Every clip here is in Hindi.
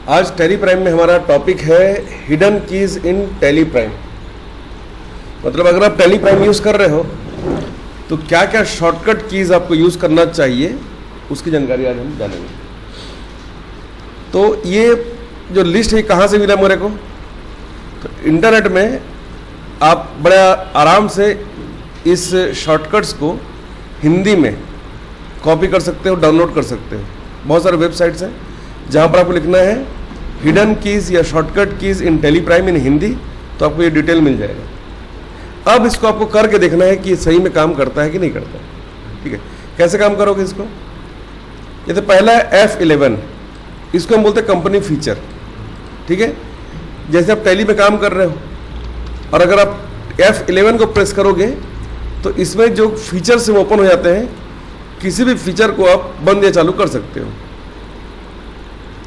आज टैली प्राइम में हमारा टॉपिक है हिडन कीज इन टैली प्राइम। मतलब अगर आप टैली प्राइम यूज़ कर रहे हो तो क्या क्या शॉर्टकट कीज आपको यूज़ करना चाहिए, उसकी जानकारी आज हम जानेंगे। तो ये जो लिस्ट है कहाँ से मिला मेरे को, तो इंटरनेट में आप बड़ा आराम से इस शॉर्टकट्स को हिंदी में कॉपी कर सकते हो, डाउनलोड कर सकते हो। बहुत सारे वेबसाइट्स हैं जहाँ पर आपको लिखना है हिडन कीज़ या शॉर्टकट कीज़ इन टैली प्राइम इन हिंदी, तो आपको ये डिटेल मिल जाएगा। अब इसको आपको करके देखना है कि ये सही में काम करता है कि नहीं करता है। ठीक है, कैसे काम करोगे इसको? ये तो पहला है F11, इसको हम बोलते हैं कंपनी फीचर। ठीक है, जैसे आप टैली में काम कर रहे हो और अगर आप F11 को प्रेस करोगे तो इसमें जो फीचर से ओपन हो जाते हैं, किसी भी फीचर को आप बंद या चालू कर सकते हो।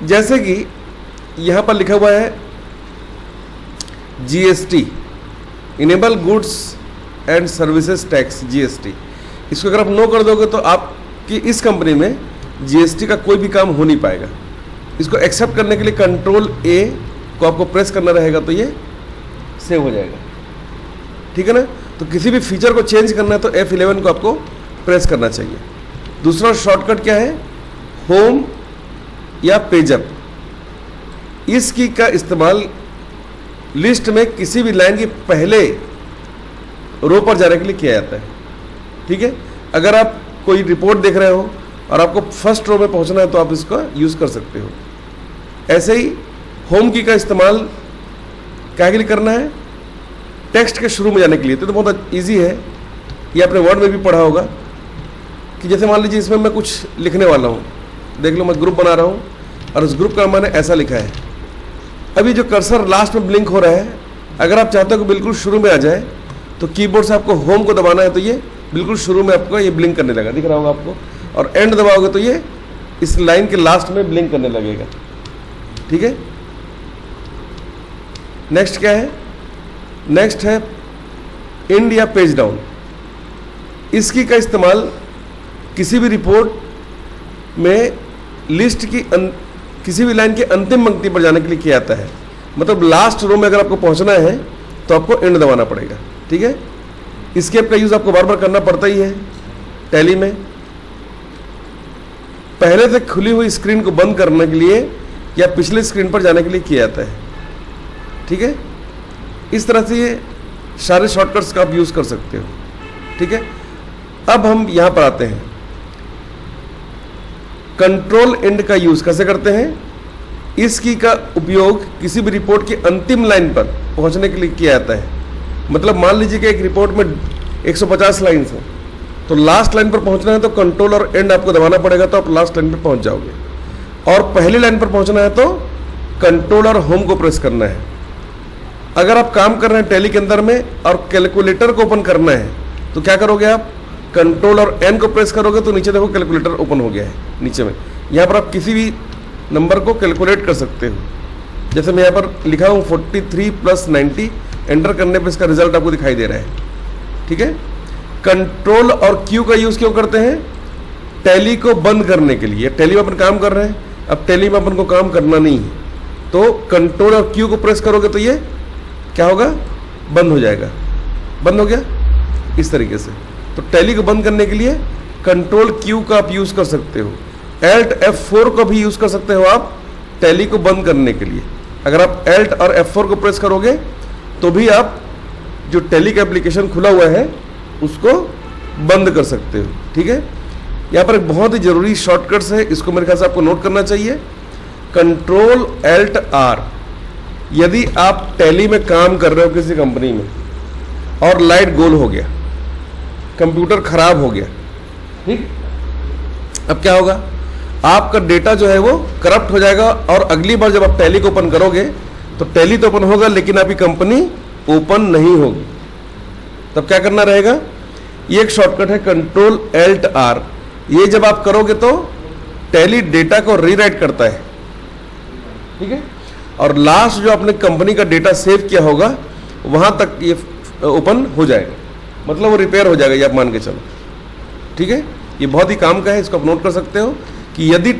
जैसे कि यहाँ पर लिखा हुआ है GST, enable goods and services tax, GST। इसको अगर आप नो कर दोगे तो आपकी इस कंपनी में GST का कोई भी काम हो नहीं पाएगा। इसको एक्सेप्ट करने के लिए कंट्रोल A को आपको प्रेस करना रहेगा तो ये सेव हो जाएगा। ठीक है ना? तो किसी भी फीचर को चेंज करना है तो F11 को आपको प्रेस करना चाहिए। दूसरा शॉर्टकट क्या है? होम या पेजअप। इस की का इस्तेमाल लिस्ट में किसी भी लाइन के पहले रो पर जाने के लिए किया जाता है। ठीक है, अगर आप कोई रिपोर्ट देख रहे हो और आपको फर्स्ट रो में पहुंचना है तो आप इसका यूज़ कर सकते हो। ऐसे ही होम की का इस्तेमाल क्या के लिए करना है? टेक्स्ट के शुरू में जाने के लिए। तो बहुत ईजी है, ये आपने वर्ड में भी पढ़ा होगा कि जैसे मान लीजिए इसमें मैं कुछ लिखने वाला हूँ, देख लो मैं ग्रुप बना रहा हूँ और उस ग्रुप का मैंने ऐसा लिखा है। अभी जो कर्सर लास्ट में ब्लिंक हो रहा है, अगर आप चाहते हो कि बिल्कुल शुरू में आ जाए तो कीबोर्ड से आपको होम को दबाना है तो ये बिल्कुल शुरू में आपको ये ब्लिंक करने लगा, दिख रहा होगा आपको। और एंड दबाओगे तो ये इस लाइन के लास्ट में ब्लिंक करने लगेगा। ठीक है, नेक्स्ट क्या है? नेक्स्ट है एंड या पेज डाउन। इसकी का इस्तेमाल किसी भी रिपोर्ट में लिस्ट की किसी भी लाइन की अंतिम पंक्ति पर जाने के लिए किया जाता है। मतलब लास्ट रो में अगर आपको पहुंचना है तो आपको एंड दबाना पड़ेगा। ठीक है, एस्केप का यूज आपको बार बार करना पड़ता ही है टैली में। पहले से खुली हुई स्क्रीन को बंद करने के लिए या पिछले स्क्रीन पर जाने के लिए किया जाता है। ठीक है, इस तरह से ये सारे शॉर्टकट्स का आप यूज कर सकते हो। ठीक है, अब हम यहां पर आते हैं, कंट्रोल एंड का यूज कैसे करते हैं? इस की का उपयोग किसी भी रिपोर्ट की अंतिम लाइन पर पहुंचने के लिए किया जाता है। मतलब मान लीजिए कि एक रिपोर्ट में 150 लाइन्स हैं, तो लास्ट लाइन पर पहुंचना है तो कंट्रोल और एंड आपको दबाना पड़ेगा, तो आप लास्ट लाइन पर पहुंच जाओगे। और पहली लाइन पर पहुंचना है तो कंट्रोल और होम को प्रेस करना है। अगर आप काम कर रहे हैं टैली के अंदर में और कैलकुलेटर को ओपन करना है तो क्या करोगे आप? कंट्रोल और एन को प्रेस करोगे तो नीचे देखो कैलकुलेटर ओपन हो गया है नीचे में। यहाँ पर आप किसी भी नंबर को कैलकुलेट कर सकते हो। जैसे मैं यहाँ पर लिखा हूँ 43 + 90, एंटर करने पर इसका रिजल्ट आपको दिखाई दे रहा है। ठीक है, कंट्रोल और क्यू का यूज़ क्यों करते हैं? टैली को बंद करने के लिए। टैली में अपन काम कर रहे हैं, अब टैली में अपन को काम करना नहीं है तो कंट्रोल और क्यू को प्रेस करोगे तो ये क्या होगा? बंद हो जाएगा। बंद हो गया इस तरीके से। तो टैली को बंद करने के लिए कंट्रोल क्यू का आप यूज़ कर सकते हो। Alt F4 को भी यूज़ कर सकते हो आप टैली को बंद करने के लिए। अगर आप Alt और F4 को प्रेस करोगे तो भी आप जो टैली का एप्लीकेशन खुला हुआ है उसको बंद कर सकते हो। ठीक है, यहाँ पर एक बहुत ही ज़रूरी शॉर्टकट्स है, इसको मेरे ख्याल से आपको नोट करना चाहिए। कंट्रोल Alt R, यदि आप टैली में काम कर रहे हो किसी कंपनी में और लाइट गोल हो गया, कंप्यूटर खराब हो गया, ठीक, अब क्या होगा? आपका डेटा जो है वो करप्ट हो जाएगा और अगली बार जब आप टैली को ओपन करोगे तो टैली तो ओपन होगा लेकिन आपकी कंपनी ओपन नहीं होगी। तब क्या करना रहेगा? ये एक शॉर्टकट है कंट्रोल Alt R। ये जब आप करोगे तो टैली डेटा को रीराइट करता है। ठीक है, और लास्ट जो आपने कंपनी का डेटा सेव किया होगा वहां तक ये ओपन हो जाएगा, मतलब वो रिपेयर हो जाएगा, ये आप मान के चलो। ठीक है, ये बहुत ही काम का है, इसको आप नोट कर सकते हो कि यदि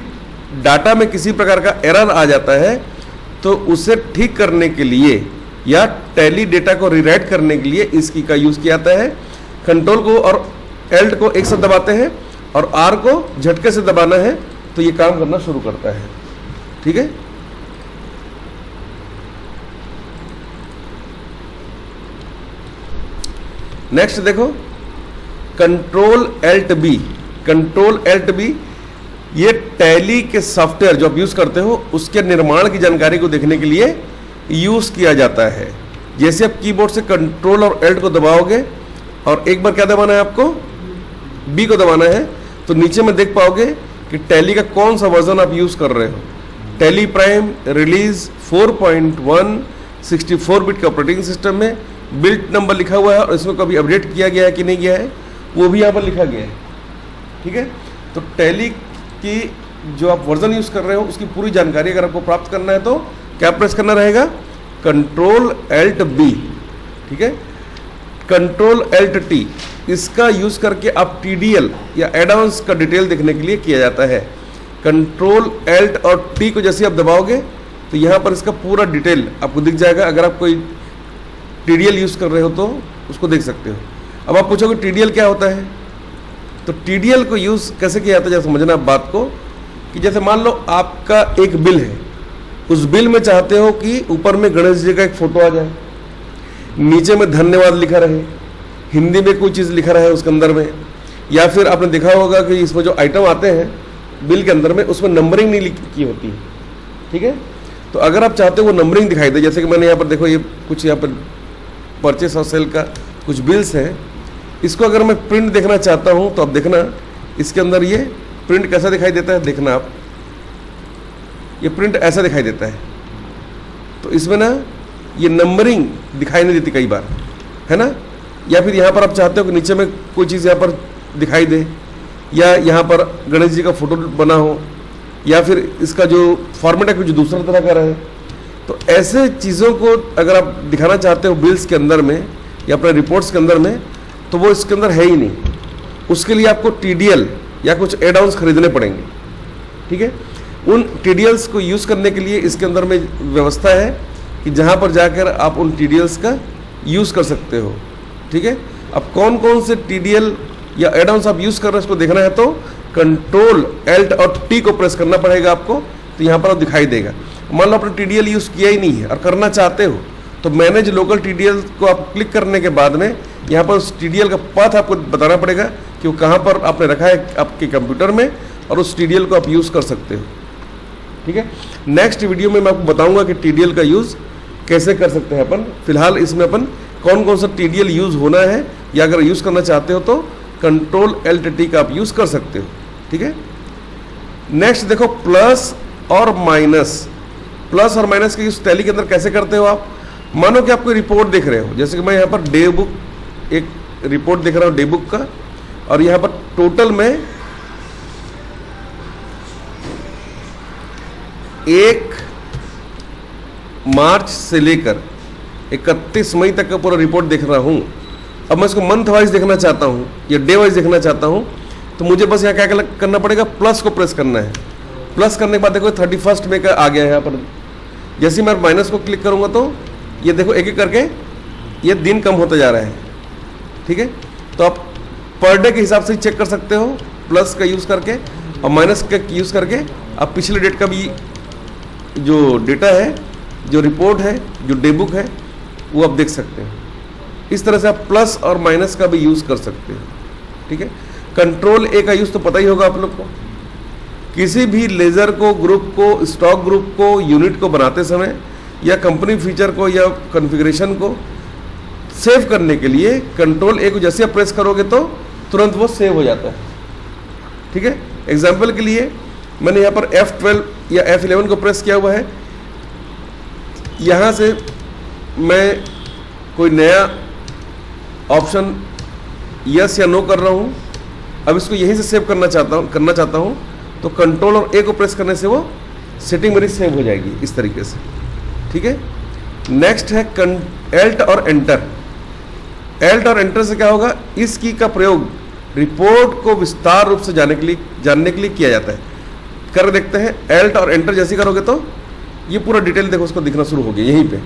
डाटा में किसी प्रकार का एरर आ जाता है तो उसे ठीक करने के लिए या टैली डेटा को रीराइट करने के लिए इस की का यूज किया जाता है। कंट्रोल को और एल्ट को एक साथ दबाते हैं और आर को झटके से दबाना है तो ये काम करना शुरू करता है। ठीक है, नेक्स्ट देखो control alt B. Control alt B ये टैली के सॉफ्टवेयर जो आप यूज करते हो उसके निर्माण की जानकारी को देखने के लिए यूज किया जाता है। जैसे आप कीबोर्ड से कंट्रोल और एल्ट को दबाओगे और एक बार क्या दबाना है आपको, बी को दबाना है, तो नीचे में देख पाओगे कि टैली का कौन सा वर्जन आप यूज कर रहे हो। टैली प्राइम रिलीज 4.1 64 बिट के ऑपरेटिंग सिस्टम में बिल्ट नंबर लिखा हुआ है और इसमें कभी अपडेट किया गया है कि नहीं गया है वो भी यहाँ पर लिखा गया है। ठीक है, तो टैली की जो आप वर्जन यूज कर रहे हो उसकी पूरी जानकारी अगर आपको प्राप्त करना है तो क्या प्रेस करना रहेगा, कंट्रोल एल्ट बी। ठीक है, कंट्रोल एल्ट टी इसका यूज करके आप टीडीएल या एडवांस का डिटेल देखने के लिए किया जाता है। कंट्रोल एल्ट और टी को जैसे आप दबाओगे तो यहाँ पर इसका पूरा डिटेल आपको दिख जाएगा। अगर आप कोई टीडीएल यूज कर रहे हो तो उसको देख सकते हो। अब आप पूछोगे टीडीएल क्या होता है, तो टीडीएल को यूज कैसे किया जाता है, जैसे समझना आप बात को कि जैसे मान लो आपका एक बिल है, उस बिल में चाहते हो कि ऊपर में गणेश जी का एक फोटो आ जाए, नीचे में धन्यवाद लिखा रहे, हिंदी में कोई चीज़ लिखा रहे उसके अंदर में, या फिर आपने देखा होगा कि इसमें जो आइटम आते हैं बिल के अंदर में उसमें नंबरिंग नहीं लिखी होती है। ठीक है, तो अगर आप चाहते हो वो नंबरिंग दिखाई दे, जैसे कि मैंने यहाँ पर देखो ये कुछ यहाँ पर परचेस और सेल का कुछ बिल्स हैं, इसको अगर मैं प्रिंट देखना चाहता हूँ तो आप देखना इसके अंदर ये प्रिंट कैसा दिखाई देता है, देखना आप ये प्रिंट ऐसा दिखाई देता है। तो इसमें ना ये नंबरिंग दिखाई नहीं देती कई बार, है ना। या फिर यहाँ पर आप चाहते हो कि नीचे में कोई चीज़ यहाँ पर दिखाई दे, या यहाँ पर गणेश जी का फोटो बना हो, या फिर इसका जो फॉर्मेट है कुछ दूसरा तरह का रहे। तो ऐसे चीज़ों को अगर आप दिखाना चाहते हो बिल्स के अंदर में या अपने रिपोर्ट्स के अंदर में, तो वो इसके अंदर है ही नहीं। उसके लिए आपको टीडीएल या कुछ एड ऑन्स खरीदने पड़ेंगे। ठीक है, उन टीडीएल्स को यूज़ करने के लिए इसके अंदर में व्यवस्था है कि जहाँ पर जाकर आप उन टीडीएल्स का यूज़ कर सकते हो। ठीक है, अब कौन कौन से टीडीएल या एड ऑन्स आप यूज़ कर रहे हैं इसको देखना है तो कंट्रोल एल्ट और टी को प्रेस करना पड़ेगा आपको, तो यहाँ पर दिखाई देगा। मान लो आपने टीडीएल यूज़ किया ही नहीं है और करना चाहते हो तो मैनेज लोकल टीडीएल को आप क्लिक करने के बाद में यहाँ पर उस टीडीएल का पाथ आपको बताना पड़ेगा कि वो कहाँ पर आपने रखा है आपके कंप्यूटर में, और उस टीडीएल को आप यूज़ कर सकते हो। ठीक है, नेक्स्ट वीडियो में मैं आपको बताऊंगा कि टीडीएल का यूज़ कैसे कर सकते हैं अपन। फिलहाल इसमें अपन कौन कौन सा टीडीएल यूज़ होना है या अगर यूज़ करना चाहते हो तो कंट्रोल एल्ट टी का आप यूज़ कर सकते हो। ठीक है, नेक्स्ट देखो प्लस और माइनस। प्लस और माइनस का यूज़ टैली के अंदर कैसे करते हो आप। मानो कि आप कोई रिपोर्ट देख रहे हो, जैसे कि मैं यहाँ पर डे बुक एक रिपोर्ट देख रहा हूँ डे बुक का, और यहाँ पर टोटल में 1 मार्च से लेकर 31 मई तक का पूरा रिपोर्ट देख रहा हूँ। अब मैं इसको मंथ वाइज देखना चाहता हूँ या डे वाइज देखना चाहता हूँ, तो मुझे बस यहाँ क्या करना पड़ेगा, प्लस को प्रेस करना है। प्लस करने के बाद देखो 31 मई का आ गया है यहाँ पर। जैसे मैं माइनस को क्लिक करूँगा तो ये देखो एक एक करके ये दिन कम होता जा रहा है। ठीक है, तो आप पर डे के हिसाब से चेक कर सकते हो प्लस का यूज़ करके, और माइनस का यूज़ करके आप पिछले डेट का भी जो डेटा है, जो रिपोर्ट है, जो डे बुक है, वो आप देख सकते हैं। इस तरह से आप प्लस और माइनस का भी यूज़ कर सकते हैं। ठीक है, कंट्रोल ए का यूज़ तो पता ही होगा आप लोग को। किसी भी लेजर को, ग्रुप को, स्टॉक ग्रुप को, यूनिट को बनाते समय या कंपनी फीचर को या कॉन्फ़िगरेशन को सेव करने के लिए कंट्रोल ए को जैसे आप प्रेस करोगे तो तुरंत वो सेव हो जाता है। ठीक है, एग्जाम्पल के लिए मैंने यहाँ पर F12 या F11 को प्रेस किया हुआ है। यहाँ से मैं कोई नया ऑप्शन यस या नो कर रहा हूँ। अब इसको यहीं से सेव करना चाहता हूँ तो कंट्रोल और ए को प्रेस करने से वो सेटिंग मेरी सेव हो जाएगी इस तरीके से। ठीक है, नेक्स्ट है एल्ट और एंटर। एल्ट और एंटर से क्या होगा, इस की का प्रयोग रिपोर्ट को विस्तार रूप से जानने के लिए किया जाता है। कर देखते हैं। एल्ट और एंटर जैसे करोगे तो ये पूरा डिटेल देखो उसको दिखना शुरू हो गया यहीं पे।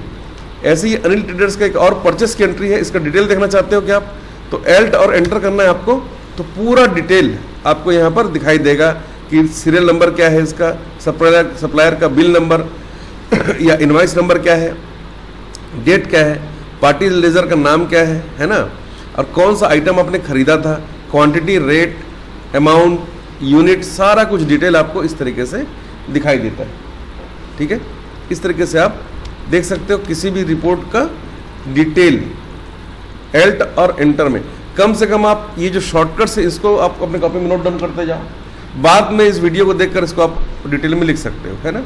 ऐसे ही अनिल ट्रेडर्स का एक और परचेस की एंट्री है, इसका डिटेल देखना चाहते हो क्या आप, तो एल्ट और एंटर करना है आपको, तो पूरा डिटेल आपको यहाँ पर दिखाई देगा कि सीरियल नंबर क्या है इसका, सप्लायर का बिल नंबर या इनवाइस नंबर क्या है, डेट क्या है, पार्टी लेजर का नाम क्या है ना, और कौन सा आइटम आपने खरीदा था, क्वांटिटी, रेट, अमाउंट, यूनिट, सारा कुछ डिटेल आपको इस तरीके से दिखाई देता है। ठीक है, इस तरीके से आप देख सकते हो किसी भी रिपोर्ट का डिटेल एल्ट और एंटर में। कम से कम आप ये जो शॉर्टकट्स है इसको आप अपने कॉपी में नोट डाउन करते जाओ, बाद में इस वीडियो को देखकर इसको आप डिटेल में लिख सकते हो, है ना।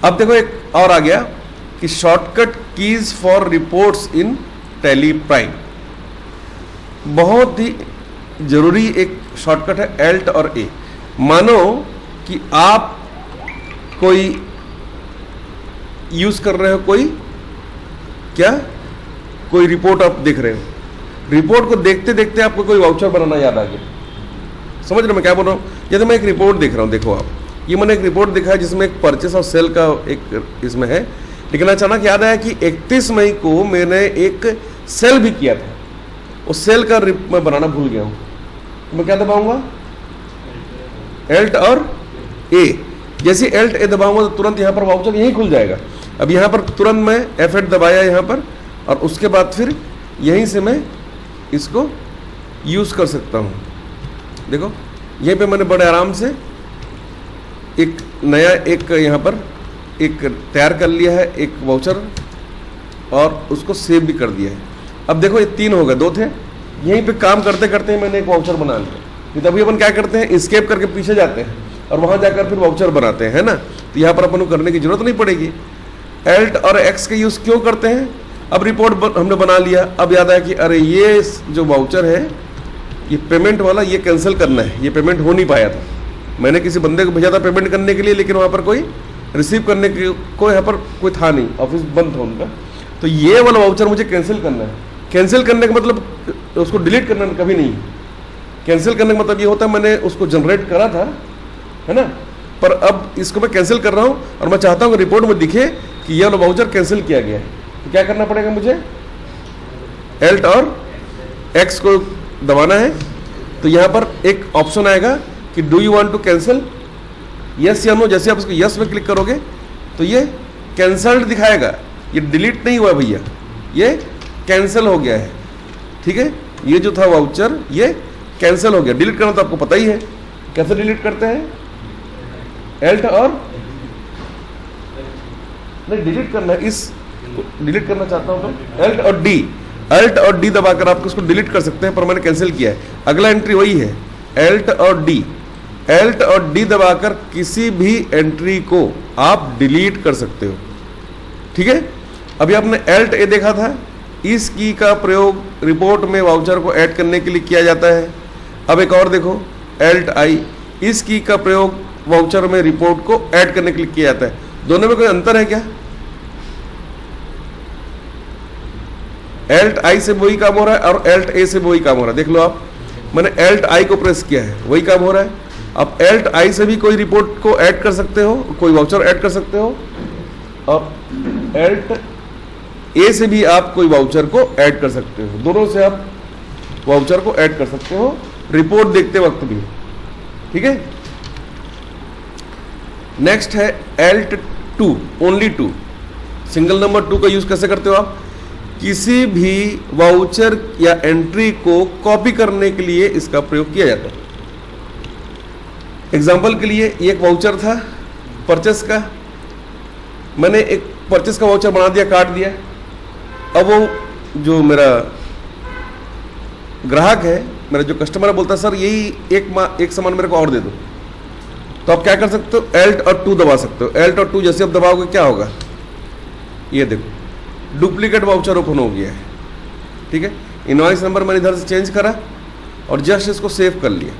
अब देखो एक और आ गया कि shortcut keys for reports in tally prime. बहुत ही जरूरी एक शॉर्टकट है एल्ट और ए। मानो कि आप कोई यूज कर रहे हो, कोई रिपोर्ट आप देख रहे हो, रिपोर्ट को देखते देखते आपको कोई वाउचर बनाना याद आ गया। समझ रहे हो मैं क्या बोल रहा हूँ। जैसे मैं एक रिपोर्ट देख रहा हूँ, देखो आप, ये मैंने एक रिपोर्ट देखा है जिसमें एक परचेस और सेल का एक इसमें है, लेकिन अचानक याद आया कि 31 मई को मैंने एक सेल भी किया था, उस सेल का मैं बनाना भूल गया हूँ, तो मैं क्या दबाऊंगा, एल्ट और ए। जैसे एल्ट ए दबाऊंगा तो तुरंत यहाँ पर वाउचर यहीं खुल जाएगा। अब यहाँ पर तुरंत मैं F8 दबाया यहाँ पर, और उसके बाद फिर यहीं से मैं इसको यूज़ कर सकता हूँ। देखो यहीं पे मैंने बड़े आराम से एक नया एक यहाँ पर एक तैयार कर लिया है, एक वाउचर, और उसको सेव भी कर दिया है। अब देखो ये 3 हो गए, 2 थे। यहीं पे काम करते करते मैंने एक वाउचर बना लिया। तभी अपन क्या करते हैं, एस्केप करके पीछे जाते हैं और वहाँ जाकर फिर वाउचर बनाते हैं, है ना। तो यहाँ पर अपन को करने की जरूरत नहीं पड़ेगी। एल्ट और एक्स का यूज़ क्यों करते हैं, अब रिपोर्ट हमने बना लिया, अब याद आया कि अरे ये जो वाउचर है ये पेमेंट वाला, ये कैंसिल करना है, ये पेमेंट हो नहीं पाया था, मैंने किसी बंदे को भेजा था पेमेंट करने के लिए, लेकिन वहाँ पर कोई रिसीव करने के को यहाँ पर कोई था नहीं, ऑफिस बंद था उनका, तो ये वाला वाउचर मुझे कैंसिल करना है। कैंसिल करने का मतलब उसको डिलीट करना कभी नहीं, कैंसिल करने का मतलब ये होता है मैंने उसको जनरेट करा था, है ना, पर अब इसको मैं कैंसिल कर रहा हूँ और मैं चाहता हूँ कि रिपोर्ट में दिखे कि यह वाला वाउचर कैंसिल किया गया है। तो क्या करना पड़ेगा मुझे, एल्ट और एक्स को दबाना है। तो यहाँ पर एक ऑप्शन आएगा कि do you want to cancel, yes या नो। जैसे आप इसको यस में क्लिक करोगे तो ये कैंसल्ड दिखाएगा, ये डिलीट नहीं हुआ भैया, ये कैंसिल हो गया है। ठीक है, ये जो था वाउचर ये कैंसिल हो गया। डिलीट करना तो आपको पता ही है, कैसे डिलीट करते हैं, एल्ट और नहीं डिलीट करना है, इस डिलीट करना चाहता हूं तो एल्ट और डी, एल्ट और डी दबाकर आप उसको डिलीट कर सकते हैं, पर मैंने कैंसिल किया है। अगला एंट्री वही है, एल्ट और डी। एल्ट और डी दबाकर किसी भी एंट्री को आप डिलीट कर सकते हो। ठीक है, अभी आपने एल्ट ए देखा था, इस की का प्रयोग रिपोर्ट में वाउचर को ऐड करने के लिए किया जाता है। अब एक और देखो, एल्ट आई, इस की का प्रयोग वाउचर में रिपोर्ट को ऐड करने के लिए किया जाता है। दोनों में कोई अंतर है क्या, एल्ट आई से वही काम हो रहा है और एल्ट ए से वही काम हो रहा है। देख लो आप, मैंने एल्ट आई को प्रेस किया है, वही काम हो रहा है। अब एल्ट आई से भी कोई रिपोर्ट को ऐड कर सकते हो, कोई वाउचर ऐड कर सकते हो, और एल्ट ए से भी आप कोई वाउचर को ऐड कर सकते हो। दोनों से आप वाउचर को ऐड कर सकते हो रिपोर्ट देखते वक्त भी। ठीक है, नेक्स्ट है एल्ट 2, ओनली 2, सिंगल नंबर 2 का यूज कैसे करते हो आप, किसी भी वाउचर या एंट्री को कॉपी करने के लिए इसका प्रयोग किया जाता है। एग्जाम्पल के लिए ये एक वाउचर था परचेस का, मैंने एक परचेस का वाउचर बना दिया, काट दिया। अब वो जो मेरा ग्राहक है, मेरा जो कस्टमर है, बोलता है सर यही एक सामान मेरे को और दे दो। तो आप क्या कर सकते हो, एल्ट और 2 दबा सकते हो। एल्ट और 2 जैसे आप दबाओगे क्या होगा, ये देखो डुप्लीकेट वाउचर ओपन हो गया है। ठीक है, इनवॉइस नंबर मैंने इधर से चेंज करा और जस्ट इसको सेव कर लिया।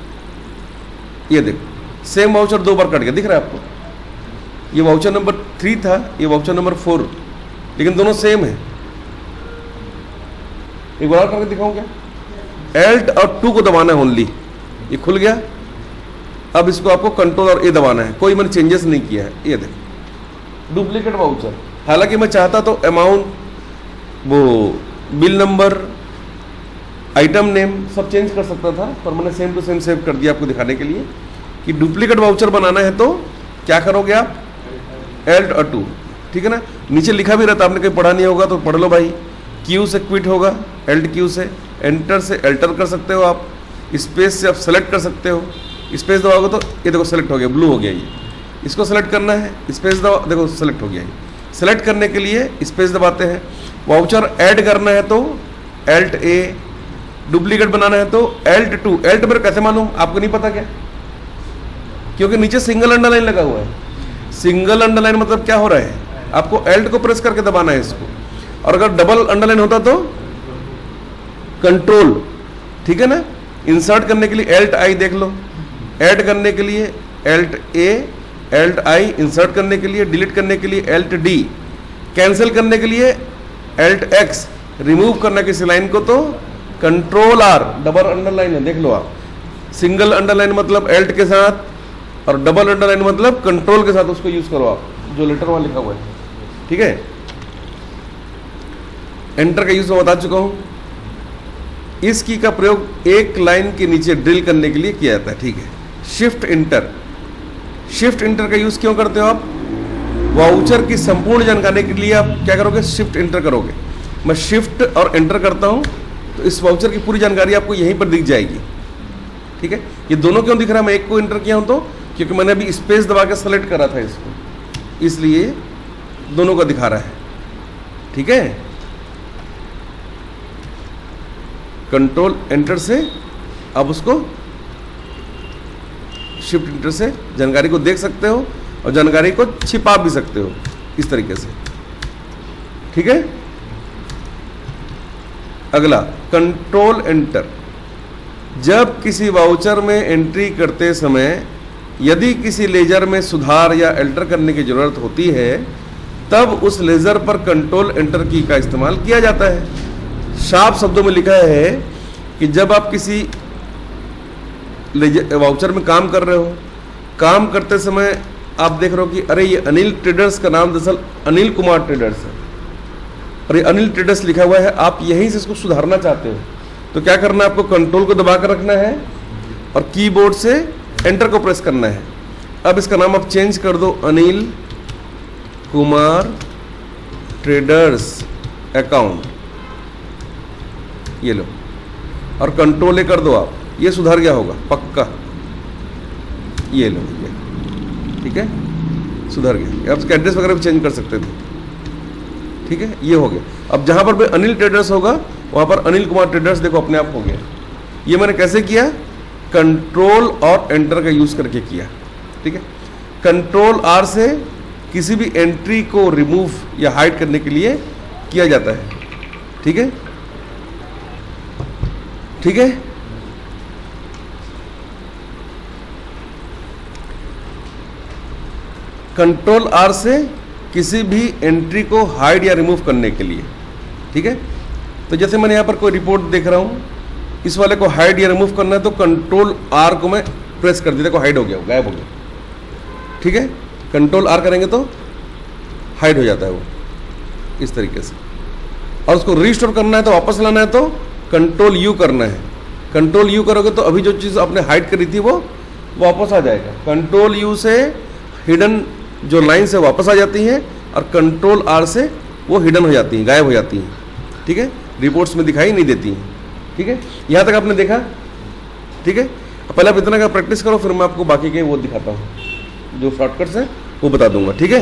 ये देखो सेम वाउचर 2 बार कट गया, दिख रहा है आपको। ये वाउचर नंबर 3 था, ये वाउचर नंबर 4, लेकिन दोनों सेम है। एक बार करके दिखाऊं क्या, एल्ट और 2 को दबाना है ओनली, ये खुल गया। अब इसको आपको कंट्रोल और ए दबाना है, कोई मैंने चेंजेस नहीं किया है। ये देखो डुप्लीकेट वाउचर, हालांकि मैं चाहता तो अमाउंट, वो बिल नंबर, आइटम नेम सब चेंज कर सकता था, पर मैंने सेम टू सेम सेव कर दिया आपको दिखाने के लिए कि डुप्लीकेट वाउचर बनाना है तो क्या करोगे आप, एल्ट और टू, ठीक है ना। नीचे लिखा भी रहता, आपने कहीं पढ़ा नहीं होगा तो पढ़ लो भाई। क्यू से क्विट होगा, एल्ट क्यू से, एंटर से एल्टर कर सकते हो आप, स्पेस से आप सेलेक्ट कर सकते हो, स्पेस दबाओगे तो ये देखो सेलेक्ट हो गया, ब्लू हो गया ये। इसको सेलेक्ट करना है, स्पेस दबा, देखो सेलेक्ट हो गया ये। सेलेक्ट करने के लिए स्पेस दबाते हैं। वाउचर ऐड करना है तो एल्ट ए, डुप्लीकेट बनाना है तो एल्ट टू। एल्ट मेरे कैसे मालूम, आपको नहीं पता क्या? क्योंकि नीचे सिंगल अंडरलाइन लगा हुआ है। सिंगल अंडरलाइन मतलब क्या हो रहा है, आपको एल्ट को प्रेस करके दबाना है इसको, और अगर डबल अंडरलाइन होता तो कंट्रोल, ठीक है ना। इंसर्ट करने के लिए एल्ट आई देख लो, ऐड करने के लिए एल्ट ए, एल्ट आई, इंसर्ट करने के लिए, डिलीट करने के लिए एल्ट डी, कैंसिल करने के लिए एल्ट एक्स, रिमूव करना किसी लाइन को तो कंट्रोल आर। डबल अंडरलाइन है देख लो आप, सिंगल अंडरलाइन मतलब एल्ट के साथ, और डबल अंडरलाइन मतलब कंट्रोल के साथ, उसको यूज करो आप, जो लेटर वहां लिखा हुआ है, ठीक है। एंटर का यूज मैं बता चुका हूं। इस की का प्रयोग एक लाइन के नीचे ड्रिल करने के लिए किया जाता है, ठीक है। शिफ्ट इंटर, शिफ्ट इंटर का यूज क्यों करते हो आप? वाउचर की संपूर्ण जानकारी के लिए आप क्या करोगे, शिफ्ट इंटर करोगे। मैं शिफ्ट और एंटर करता हूं तो इस वाउचर की पूरी जानकारी आपको यहीं पर दिख जाएगी, ठीक है। ये दोनों क्यों दिख रहा है, मैं एक को एंटर किया हूं तो क्योंकि मैंने अभी स्पेस दबा के सेलेक्ट करा था इसको, इसलिए दोनों का दिखा रहा है, ठीक है। कंट्रोल एंटर से आप उसको शिफ्ट इंटर से जानकारी को देख सकते हो और जानकारी को छिपा भी सकते हो इस तरीके से, ठीक है। अगला कंट्रोल एंटर, जब किसी वाउचर में एंट्री करते समय यदि किसी लेजर में सुधार या अल्टर करने की जरूरत होती है तब उस लेजर पर कंट्रोल एंटर की का इस्तेमाल किया जाता है। साफ शब्दों में लिखा है कि जब आप किसी वाउचर में काम कर रहे हो, काम करते समय आप देख रहे हो कि अरे ये अनिल ट्रेडर्स का नाम दरअसल अनिल कुमार ट्रेडर्स है, और ये अनिल ट्रेडर्स लिखा हुआ है, आप यहीं से इसको सुधारना चाहते हो तो क्या करना है, आपको कंट्रोल को दबा कर रखना है और कीबोर्ड से एंटर को प्रेस करना है। अब इसका नाम आप चेंज कर दो, अनिल कुमार ट्रेडर्स अकाउंट, ये लो, और कंट्रोल ए कर दो आप, ये सुधर गया होगा पक्का, ये लो ये, ठीक है, सुधर गया। आप इसका एड्रेस वगैरह भी चेंज कर सकते थे, ठीक है, ये हो गया। अब जहां पर भी अनिल ट्रेडर्स होगा वहां पर अनिल कुमार ट्रेडर्स देखो अपने आप हो गया। ये मैंने कैसे किया, कंट्रोल और एंटर का यूज करके किया, ठीक है। कंट्रोल आर से किसी भी एंट्री को रिमूव या हाइड करने के लिए किया जाता है, ठीक है, ठीक है। कंट्रोल आर से किसी भी एंट्री को हाइड या रिमूव करने के लिए, ठीक है। तो जैसे मैंने यहाँ पर कोई रिपोर्ट देख रहा हूँ, इस वाले को हाइड या रिमूव करना है तो कंट्रोल आर को मैं प्रेस कर दिया, देखो हाइड हो गया, गायब हो गया, ठीक है। कंट्रोल आर करेंगे तो हाइड हो जाता है वो इस तरीके से। और उसको रीस्टोर करना है तो वापस लाना है तो कंट्रोल यू करना है। कंट्रोल यू करोगे तो अभी जो चीज़ आपने हाइड करी थी वो वापस आ जाएगा। कंट्रोल यू से हिडन जो लाइन से वापस आ जाती हैं और कंट्रोल आर से वो हिडन हो जाती हैं, गायब हो जाती हैं, ठीक है, रिपोर्ट्स में दिखाई नहीं देती हैं, ठीक है। यहाँ तक आपने देखा, ठीक है। पहले आप इतना का प्रैक्टिस करो, फिर मैं आपको बाकी के वो दिखाता हूँ, जो शॉर्टकट्स हैं वो बता दूंगा, ठीक है।